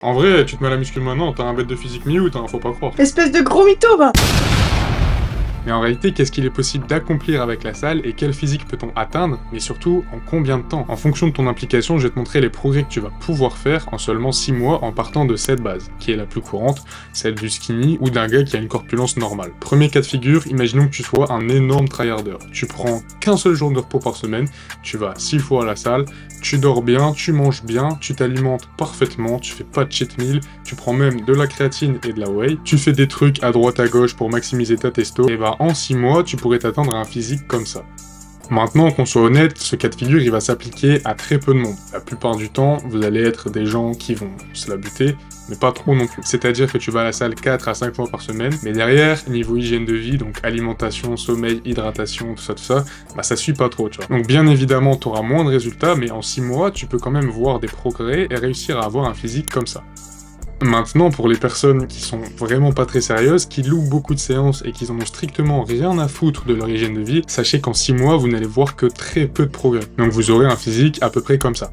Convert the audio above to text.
En vrai, tu te mets à la muscu maintenant, t'as un bête de physique mi-août, hein, faut pas croire. Espèce de gros mytho, va! Mais en réalité, qu'est-ce qu'il est possible d'accomplir avec la salle et quel physique peut-on atteindre, mais surtout en combien de temps? En fonction de ton implication, je vais te montrer les progrès que tu vas pouvoir faire en seulement 6 mois en partant de cette base, qui est la plus courante, celle du skinny ou d'un gars qui a une corpulence normale. Premier cas de figure, imaginons que tu sois un énorme tryharder. Tu prends qu'un seul jour de repos par semaine, tu vas 6 fois à la salle, tu dors bien, tu manges bien, tu t'alimentes parfaitement, tu fais pas de cheat meal, tu prends même de la créatine et de la whey, tu fais des trucs à droite à gauche pour maximiser ta testo, et bah en 6 mois, tu pourrais t'atteindre un physique comme ça. Maintenant, qu'on soit honnête, ce cas de figure, il va s'appliquer à très peu de monde. La plupart du temps, vous allez être des gens qui vont se la buter, mais pas trop non plus. C'est-à-dire que tu vas à la salle 4 à 5 fois par semaine, mais derrière, niveau hygiène de vie, donc alimentation, sommeil, hydratation, tout ça, bah ça suit pas trop, tu vois. Donc bien évidemment, tu auras moins de résultats, mais en 6 mois, tu peux quand même voir des progrès et réussir à avoir un physique comme ça. Maintenant, pour les personnes qui sont vraiment pas très sérieuses, qui louent beaucoup de séances et qui en ont strictement rien à foutre de leur hygiène de vie, sachez qu'en 6 mois, vous n'allez voir que très peu de progrès. Donc vous aurez un physique à peu près comme ça.